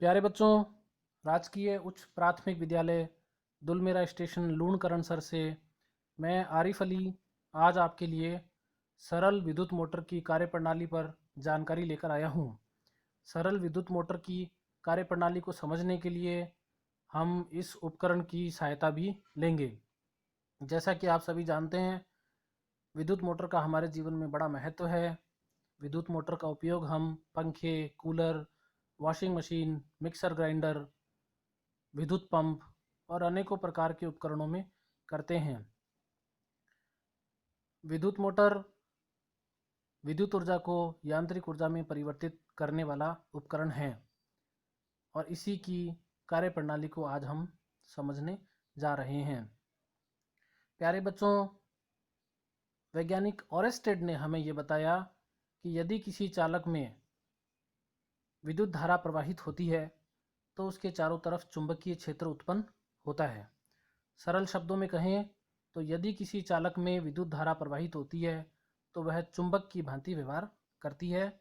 प्यारे बच्चों, राजकीय उच्च प्राथमिक विद्यालय दुलमेरा स्टेशन लूणकरणसर से मैं आरिफ अली आज आपके लिए सरल विद्युत मोटर की कार्यप्रणाली पर जानकारी लेकर आया हूँ। सरल विद्युत मोटर की कार्यप्रणाली को समझने के लिए हम इस उपकरण की सहायता भी लेंगे। जैसा कि आप सभी जानते हैं, विद्युत मोटर का हमारे जीवन में बड़ा महत्व है। विद्युत मोटर का उपयोग हम पंखे, cooler, washing machine, mixer grinder, विद्युत पंप और अनेकों प्रकार के उपकरणों में करते हैं। विद्युत मोटर विद्युत ऊर्जा को यांत्रिक ऊर्जा में परिवर्तित करने वाला उपकरण है और इसी की कार्यप्रणाली को आज हम समझने जा रहे हैं। प्यारे बच्चों, वैज्ञानिक ऑरेस्टेड ने हमें ये बताया कि यदि किसी चालक में विद्युत धारा प्रवाहित होती है तो उसके चारों तरफ चुंबकीय क्षेत्र उत्पन्न होता है। सरल शब्दों में कहें तो यदि किसी चालक में विद्युत धारा प्रवाहित होती है तो वह चुंबक की भांति व्यवहार करती है,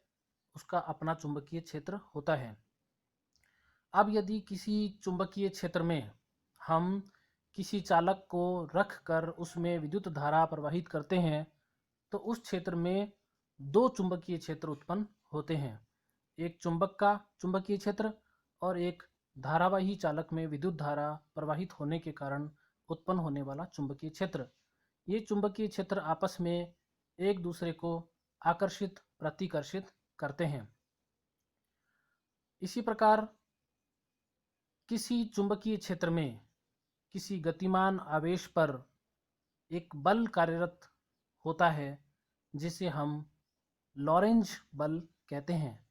उसका अपना चुंबकीय क्षेत्र होता है। अब यदि किसी चुंबकीय क्षेत्र में हम किसी चालक को रख कर उसमें विद्युत धारा प्रवाहित करते हैं तो उस क्षेत्र में दो चुंबकीय क्षेत्र उत्पन्न होते हैं, एक चुंबक का चुंबकीय क्षेत्र और एक धारावाही चालक में विद्युत धारा प्रवाहित होने के कारण उत्पन्न होने वाला चुंबकीय क्षेत्र। ये चुंबकीय क्षेत्र आपस में एक दूसरे को आकर्षित प्रतिकर्षित करते हैं। इसी प्रकार किसी चुंबकीय क्षेत्र में किसी गतिमान आवेश पर एक बल कार्यरत होता है जिसे हम लॉरेंज बल कहते हैं।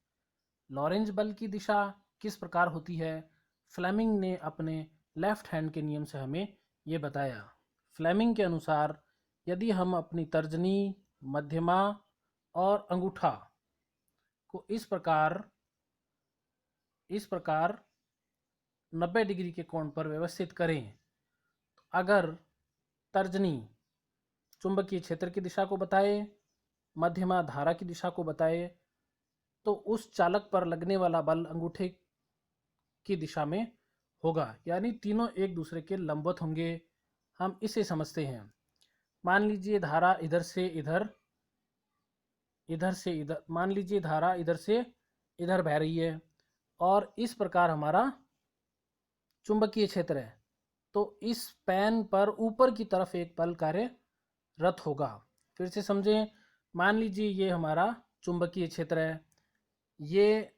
लॉरेंज बल की दिशा किस प्रकार होती है, फ्लेमिंग ने अपने लेफ्ट हैंड के नियम से हमें ये बताया। फ्लेमिंग के अनुसार यदि हम अपनी तर्जनी, मध्यमा और अंगूठा को इस प्रकार 90 डिग्री के कोण पर व्यवस्थित करें, तो अगर तर्जनी चुंबकीय क्षेत्र की दिशा को बताए, मध्यमा धारा की दिशा को बताए, तो उस चालक पर लगने वाला बल अंगूठे की दिशा में होगा, यानी तीनों एक दूसरे के लंबवत होंगे। हम इसे समझते हैं। मान लीजिए धारा इधर से इधर, इधर से इधर, मान लीजिए धारा इधर से इधर बह रही है और इस प्रकार हमारा चुंबकीय क्षेत्र है, तो इस पेन पर ऊपर की तरफ एक बल कार्यरत होगा। फिर से समझें, मान लीजिए ये हमारा चुंबकीय क्षेत्र है, ये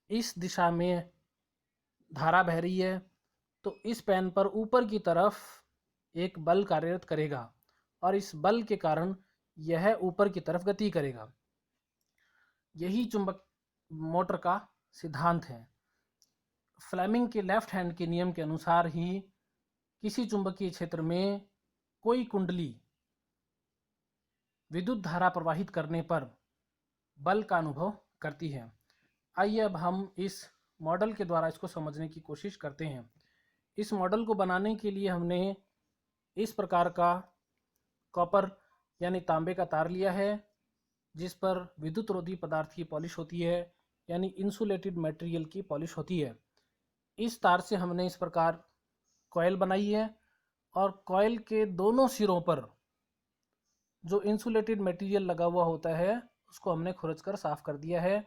इस दिशा में धारा बह रही है, तो इस पेन पर ऊपर की तरफ एक बल कार्यरत करेगा और इस बल के कारण यह ऊपर की तरफ गति करेगा। यही चुंबक मोटर का सिद्धांत है। फ्लेमिंग के लेफ्ट हैंड के नियम के अनुसार ही किसी चुंबकीय क्षेत्र में कोई कुंडली विद्युत धारा प्रवाहित करने पर बल का अनुभव करती है। आइए अब हम इस मॉडल के द्वारा इसको समझने की कोशिश करते हैं। इस मॉडल को बनाने के लिए हमने इस प्रकार का कॉपर यानी तांबे का तार लिया है जिस पर विद्युत रोधी पदार्थ की पॉलिश होती है, यानी इंसुलेटेड मटेरियल की पॉलिश होती है। इस तार से हमने इस प्रकार कॉयल बनाई है और कॉयल के दोनों सिरों पर जो इंसुलेटेड मटेरियल लगा हुआ होता है उसको हमने खुरच कर साफ कर दिया है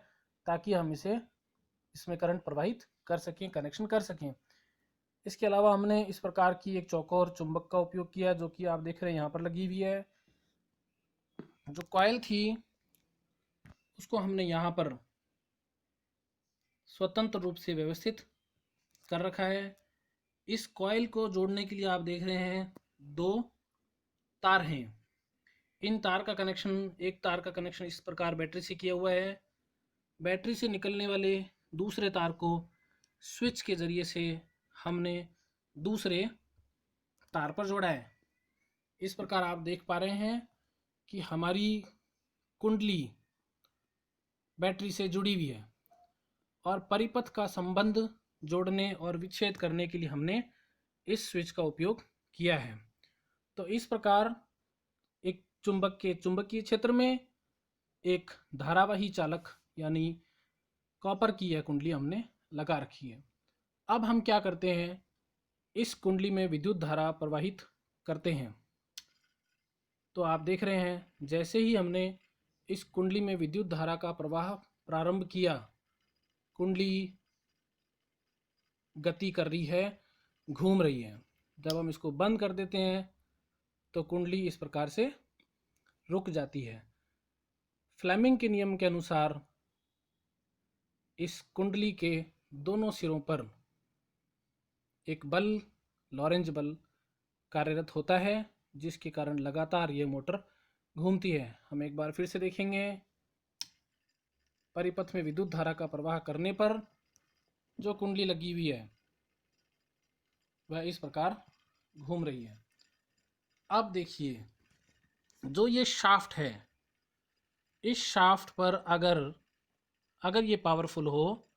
ताकि हम इसमें करंट प्रवाहित कर सकें, कनेक्शन कर सकें। इसके अलावा हमने इस प्रकार की एक चौकोर चुंबक का उपयोग किया जो कि आप देख रहे हैं यहाँ पर लगी हुई है। जो कॉयल थी उसको हमने यहाँ पर स्वतंत्र रूप से व्यवस्थित कर रखा है। इस कॉयल को जोड़ने के लिए आप देख रहे हैं दो तार हैं। इन तार का कनेक्शन, एक तार का कनेक्शन इस प्रकार बैटरी से किया हुआ है। बैटरी से निकलने वाले दूसरे तार को स्विच के ज़रिए से हमने दूसरे तार पर जोड़ा है। इस प्रकार आप देख पा रहे हैं कि हमारी कुंडली बैटरी से जुड़ी हुई है और परिपथ का संबंध जोड़ने और विच्छेद करने के लिए हमने इस स्विच का उपयोग किया है। तो इस प्रकार एक चुंबक के चुंबकीय क्षेत्र में एक धारावाही चालक यानी कॉपर की यह कुंडली हमने लगा रखी है। अब हम क्या करते हैं, इस कुंडली में विद्युत धारा प्रवाहित करते हैं। तो आप देख रहे हैं जैसे ही हमने इस कुंडली में विद्युत धारा का प्रवाह प्रारंभ किया, कुंडली गति कर रही है, घूम रही है। जब हम इसको बंद कर देते हैं तो कुंडली इस प्रकार से रुक जाती है। फ्लेमिंग के नियम के अनुसार इस कुंडली के दोनों सिरों पर एक बल, लॉरेंज बल कार्यरत होता है, जिसके कारण लगातार ये मोटर घूमती है। हम एक बार फिर से देखेंगे। परिपथ में विद्युत धारा का प्रवाह करने पर जो कुंडली लगी हुई है वह इस प्रकार घूम रही है। अब देखिए, जो ये शाफ्ट है, इस शाफ्ट पर अगर ये पावरफुल हो,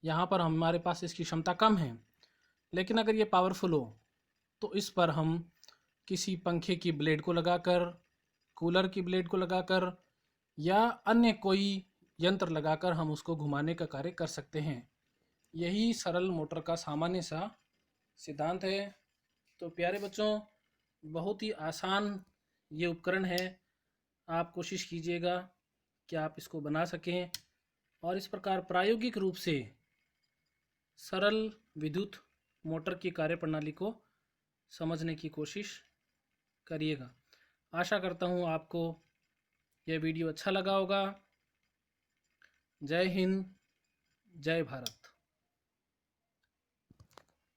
यहाँ पर हमारे पास इसकी क्षमता कम है, लेकिन अगर ये पावरफुल हो तो इस पर हम किसी पंखे की ब्लेड को लगाकर, कूलर की ब्लेड को लगाकर या अन्य कोई यंत्र लगाकर हम उसको घुमाने का कार्य कर सकते हैं। यही सरल मोटर का सामान्य सा सिद्धांत है। तो प्यारे बच्चों, बहुत ही आसान ये उपकरण है। आप कोशिश कीजिएगा कि आप इसको बना सकें और इस प्रकार प्रायोगिक रूप से सरल विद्युत मोटर की कार्यप्रणाली को समझने की कोशिश करिएगा। आशा करता हूँ आपको यह वीडियो अच्छा लगा होगा। जय हिंद, जय भारत।